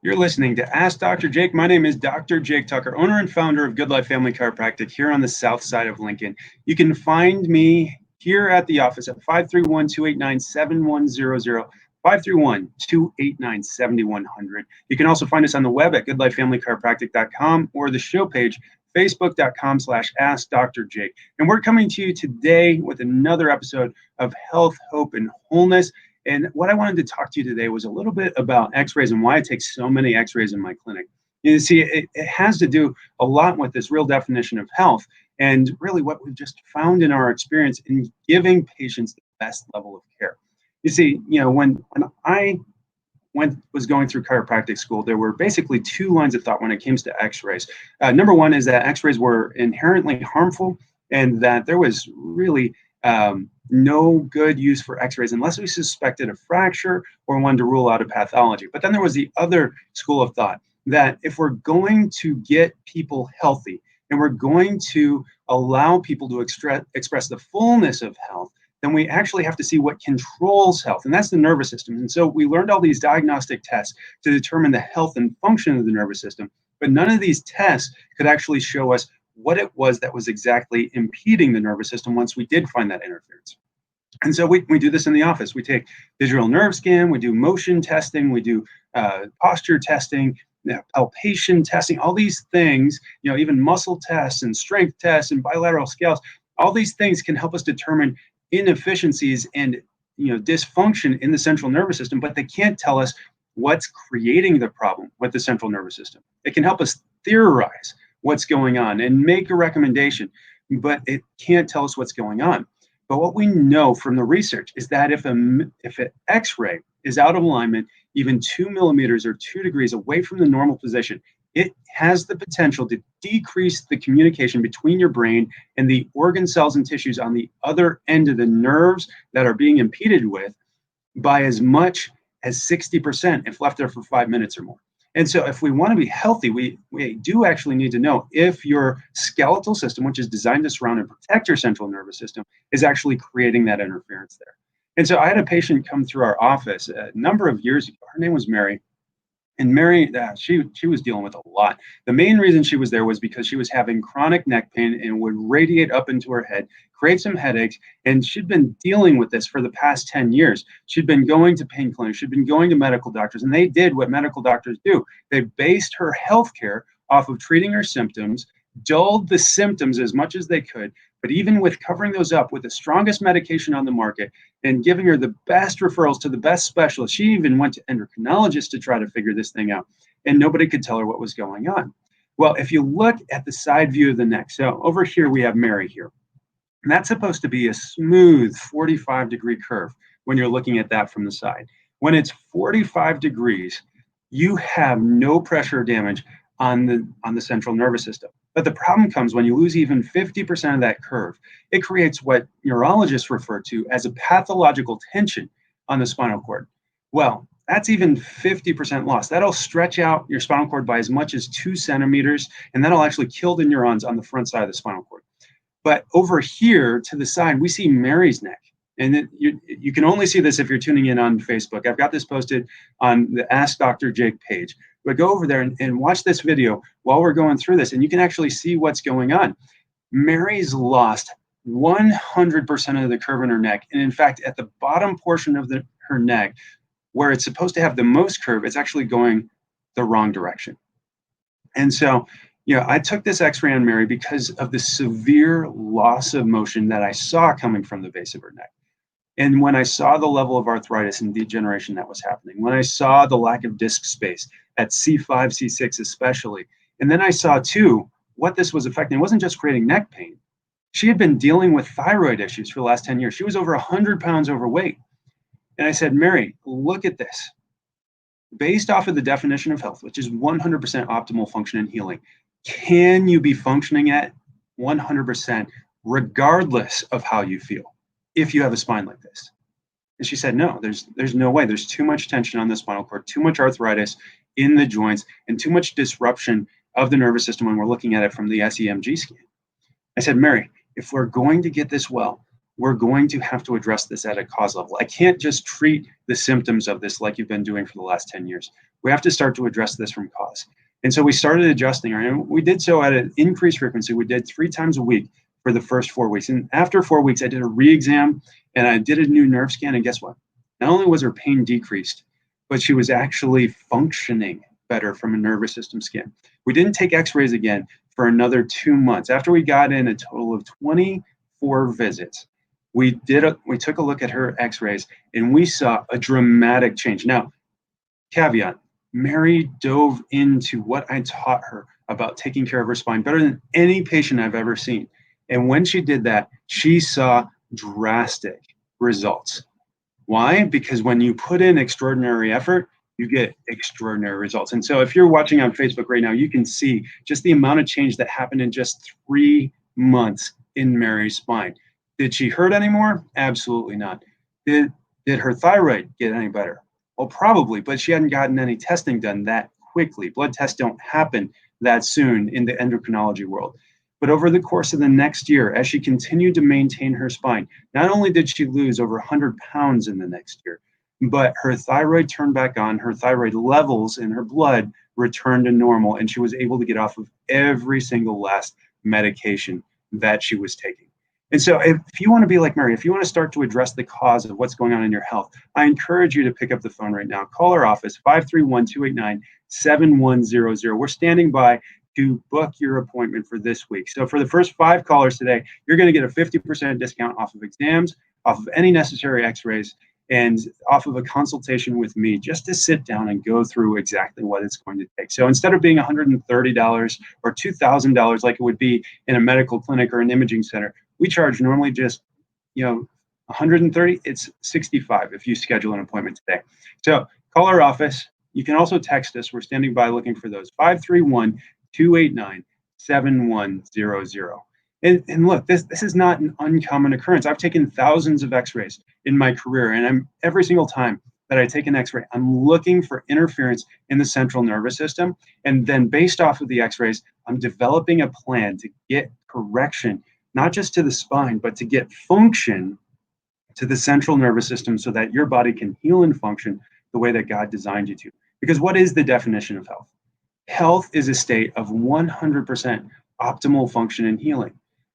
You're listening to Ask Dr. Jake. My name is Dr. Jake Tucker, owner and founder of Good Life Family Chiropractic here on the south side of Lincoln. You can find me here at the office at 531-289-7100, 531-289-7100. You can also find us on the web at goodlifefamilychiropractic.com or the show page, facebook.com/Ask Dr. Jake. And we're coming to you today with another episode of Health, Hope, and Wholeness. And what I wanted to talk to you today was a little bit about x-rays and why I take so many x-rays in my clinic. You see, it has to do a lot with this real definition of health and really what we've just found in our experience in giving patients the best level of care. You see, when I was going through chiropractic school, there were basically two lines of thought when it came to x-rays. Number one is that x-rays were inherently harmful and that there was really no good use for x-rays unless we suspected a fracture or wanted to rule out a pathology. But then there was the other school of thought that if we're going to get people healthy and we're going to allow people to express the fullness of health, then we actually have to see what controls health, and that's the nervous system. And so we learned all these diagnostic tests to determine the health and function of the nervous system, but none of these tests could actually show us what it was that was exactly impeding the nervous system once we did find that interference. And so we do this in the office. We take digital nerve scan, we do motion testing, we do posture testing, palpation testing, all these things, even muscle tests and strength tests and bilateral scales. All these things can help us determine inefficiencies and dysfunction in the central nervous system, but they can't tell us what's creating the problem with the central nervous system. It can help us theorize what's going on and make a recommendation, but it can't tell us what's going on. But what we know from the research is that if an x-ray is out of alignment, even 2 millimeters or 2 degrees away from the normal position, it has the potential to decrease the communication between your brain and the organ cells and tissues on the other end of the nerves that are being impeded with by as much as 60% if left there for 5 minutes or more. And so if we want to be healthy, we do actually need to know if your skeletal system, which is designed to surround and protect your central nervous system, is actually creating that interference there. And so I had a patient come through our office a number of years ago. Her name was Mary. And Mary, she was dealing with a lot. The main reason she was there was because she was having chronic neck pain and would radiate up into her head, create some headaches, and she'd been dealing with this for the past 10 years. She'd been going to pain clinics, she'd been going to medical doctors, and they did what medical doctors do. They based her health care off of treating her symptoms, dulled the symptoms as much as they could, but even with covering those up with the strongest medication on the market and giving her the best referrals to the best specialists, she even went to endocrinologists to try to figure this thing out, and nobody could tell her what was going on. Well, if you look at the side view of the neck, so over here we have Mary here, and that's supposed to be a smooth 45-degree curve when you're looking at that from the side. When it's 45 degrees, you have no pressure damage on the central nervous system. But the problem comes when you lose even 50% of that curve. It creates what neurologists refer to as a pathological tension on the spinal cord. Well, that's even 50% loss. That'll stretch out your spinal cord by as much as 2 centimeters, and that'll actually kill the neurons on the front side of the spinal cord. But over here to the side, we see Mary's neck. And you can only see this if you're tuning in on Facebook. I've got this posted on the Ask Dr. Jake page. But go over there and watch this video while we're going through this, and you can actually see what's going on. Mary's lost 100% of the curve in her neck. And in fact, at the bottom portion of her neck, where it's supposed to have the most curve, it's actually going the wrong direction. And so, I took this x-ray on Mary because of the severe loss of motion that I saw coming from the base of her neck. And when I saw the level of arthritis and degeneration that was happening, when I saw the lack of disc space at C5, C6 especially, and then I saw too what this was affecting. It wasn't just creating neck pain. She had been dealing with thyroid issues for the last 10 years. She was over 100 pounds overweight. And I said, Mary, look at this. Based off of the definition of health, which is 100% optimal function and healing, can you be functioning at 100% regardless of how you feel if you have a spine like this? And she said, no, there's no way. There's too much tension on the spinal cord, too much arthritis in the joints, and too much disruption of the nervous system when we're looking at it from the SEMG scan. I said, Mary, if we're going to get this well, we're going to have to address this at a cause level. I can't just treat the symptoms of this like you've been doing for the last 10 years. We have to start to address this from cause. And so we started adjusting her, and we did so at an increased frequency. We did 3 times a week for the first 4 weeks. And after 4 weeks, I did a re-exam and I did a new nerve scan. And guess what? Not only was her pain decreased, but she was actually functioning better from a nervous system scan. We didn't take x-rays again for another 2 months. After we got in a total of 24 visits, we took a look at her x-rays and we saw a dramatic change. Now, caveat, Mary dove into what I taught her about taking care of her spine better than any patient I've ever seen. And when she did that, she saw drastic results. Why? Because when you put in extraordinary effort, you get extraordinary results. And so if you're watching on Facebook right now, you can see just the amount of change that happened in just 3 months in Mary's spine. Did she hurt anymore? Absolutely not. Did her thyroid get any better? Well, probably, but she hadn't gotten any testing done that quickly. Blood tests don't happen that soon in the endocrinology world. But over the course of the next year, as she continued to maintain her spine, not only did she lose over 100 pounds in the next year, but her thyroid turned back on, her thyroid levels in her blood returned to normal, and she was able to get off of every single last medication that she was taking. And so if you want to be like Mary, if you want to start to address the cause of what's going on in your health, I encourage you to pick up the phone right now. Call our office, 531-289-7100. We're standing by to book your appointment for this week. So for the first 5 callers today, you're going to get a 50% discount off of exams, off of any necessary x-rays, and off of a consultation with me just to sit down and go through exactly what it's going to take. So instead of being $130 or $2,000 like it would be in a medical clinic or an imaging center, we charge normally just, $130. It's $65 if you schedule an appointment today. So call our office. You can also text us. We're standing by looking for those. 531-289-7100. And look, this is not an uncommon occurrence. I've taken thousands of x-rays in my career, and every single time that I take an x-ray, I'm looking for interference in the central nervous system. And then based off of the x-rays, I'm developing a plan to get correction, not just to the spine, but to get function to the central nervous system so that your body can heal and function the way that God designed you to. Because what is the definition of health? Health is a state of 100% optimal function and healing.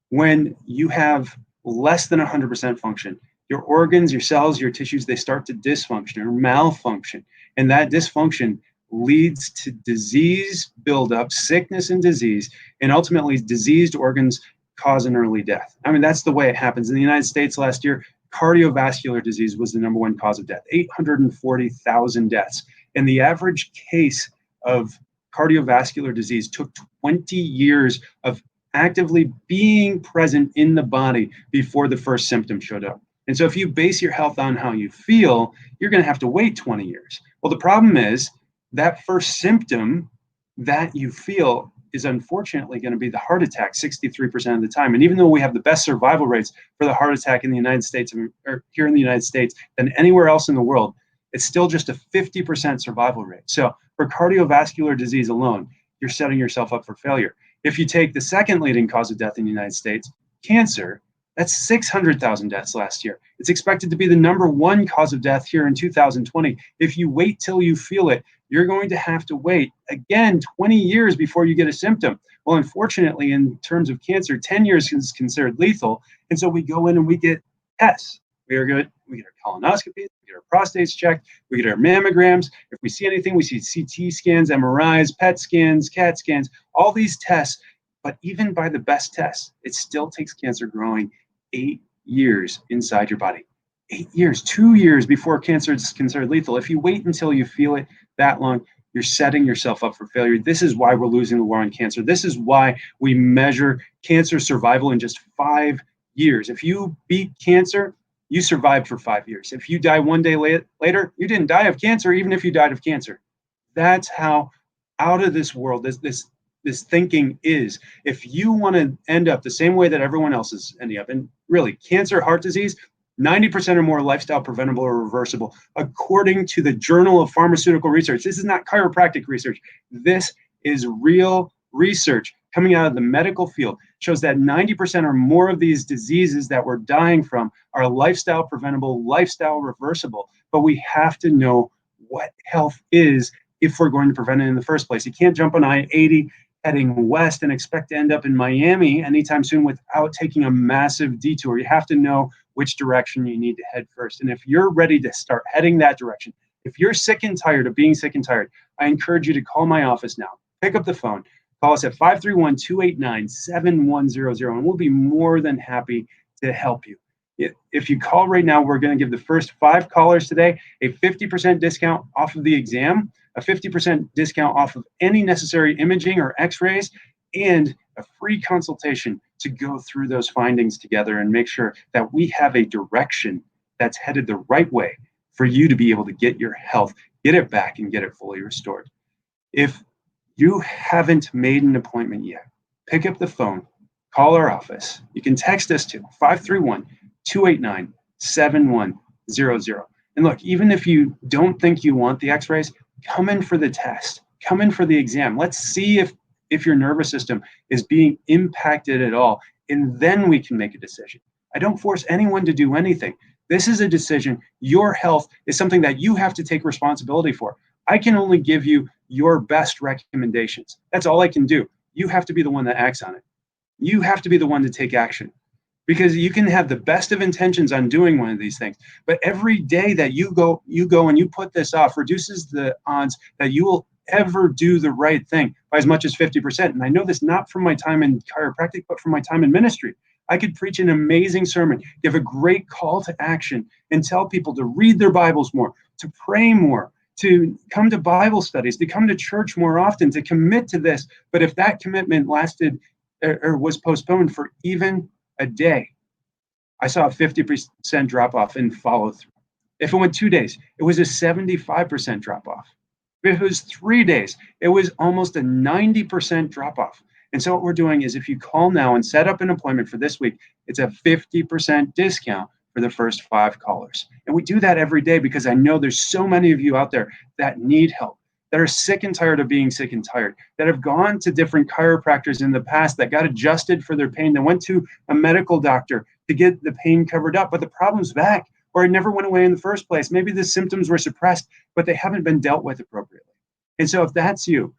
When you have less than 100% function, your organs, your cells, your tissues, they start to dysfunction or malfunction. And that dysfunction leads to disease buildup, sickness and disease, and ultimately diseased organs cause an early death. I mean, that's the way it happens. In the United States last year, cardiovascular disease was the #1 cause of death, 840,000 deaths. And the average case of cardiovascular disease took 20 years of actively being present in the body before the first symptom showed up. And so if you base your health on how you feel, you're going to have to wait 20 years. Well, the problem is that first symptom that you feel is unfortunately going to be the heart attack 63% of the time. And even though we have the best survival rates for the heart attack in the United States, or here in the United States, than anywhere else in the world, it's still just a 50% survival rate. So for cardiovascular disease alone, you're setting yourself up for failure. If you take the second leading cause of death in the United States, cancer, that's 600,000 deaths last year. It's expected to be the #1 cause of death here in 2020. If you wait till you feel it, you're going to have to wait, again, 20 years before you get a symptom. Well, unfortunately, in terms of cancer, 10 years is considered lethal. And so we go in and we get tests. We get our colonoscopies, we get our prostates checked, we get our mammograms. If we see anything, we see CT scans, MRIs, PET scans, CAT scans, all these tests. But even by the best tests, it still takes cancer growing 8 years inside your body. 8 years, 2 years before cancer is considered lethal. If you wait until you feel it that long, you're setting yourself up for failure. This is why we're losing the war on cancer. This is why we measure cancer survival in just 5 years. If you beat cancer, you survived for 5 years. If you die one day later, you didn't die of cancer, even if you died of cancer. That's how out of this world this thinking is. If you want to end up the same way that everyone else is ending up, and really, cancer, heart disease, 90% or more lifestyle preventable or reversible, according to the Journal of Pharmaceutical Research. This is not chiropractic research. This is real research coming out of the medical field shows that 90% or more of these diseases that we're dying from are lifestyle preventable, lifestyle reversible. But we have to know what health is if we're going to prevent it in the first place. You can't jump on I-80 heading west and expect to end up in Miami anytime soon without taking a massive detour. You have to know which direction you need to head first. And if you're ready to start heading that direction, if you're sick and tired of being sick and tired, I encourage you to call my office now. Pick up the phone. Call us at 531-289-7100, and we'll be more than happy to help you. If you call right now, we're going to give the first 5 callers today a 50% discount off of the exam, a 50% discount off of any necessary imaging or x-rays, and a free consultation to go through those findings together and make sure that we have a direction that's headed the right way for you to be able to get your health, get it back, and get it fully restored. If you haven't made an appointment yet, pick up the phone, call our office. You can text us to 531-289-7100. And look, even if you don't think you want the x-rays, come in for the test, come in for the exam. Let's see if your nervous system is being impacted at all, and then we can make a decision. I don't force anyone to do anything. This is a decision. Your health is something that you have to take responsibility for. I can only give you your best recommendations. That's all I can do. You have to be the one that acts on it. You have to be the one to take action, because you can have the best of intentions on doing one of these things, but every day that you go and you put this off reduces the odds that you will ever do the right thing by as much as 50%. And I know this not from my time in chiropractic, but from my time in ministry. I could preach an amazing sermon, give a great call to action, and tell people to read their Bibles more, to pray more, to come to Bible studies, to come to church more often, to commit to this. But if that commitment lasted or was postponed for even a day, I saw a 50% drop off in follow through. If it went 2 days, it was a 75% drop off. If it was 3 days, it was almost a 90% drop off. And so what we're doing is, if you call now and set up an appointment for this week, it's a 50% discount for the first 5 callers. And we do that every day because I know there's so many of you out there that need help, that are sick and tired of being sick and tired, that have gone to different chiropractors in the past, that got adjusted for their pain, that went to a medical doctor to get the pain covered up, but the problem's back, or it never went away in the first place. Maybe the symptoms were suppressed, but they haven't been dealt with appropriately. And so if that's you,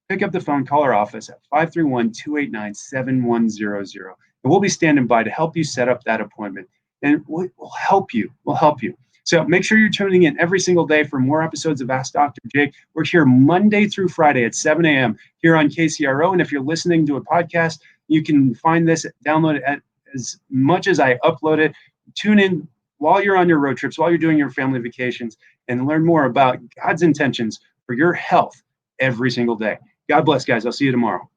pick up the phone, call our office at 531-289-7100, and we'll be standing by to help you set up that appointment. And we'll help you. We'll help you. So make sure you're tuning in every single day for more episodes of Ask Dr. Jake. We're here Monday through Friday at 7 a.m. here on KCRO. And if you're listening to a podcast, you can find this, download it as much as I upload it. Tune in while you're on your road trips, while you're doing your family vacations, and learn more about God's intentions for your health every single day. God bless, guys. I'll see you tomorrow.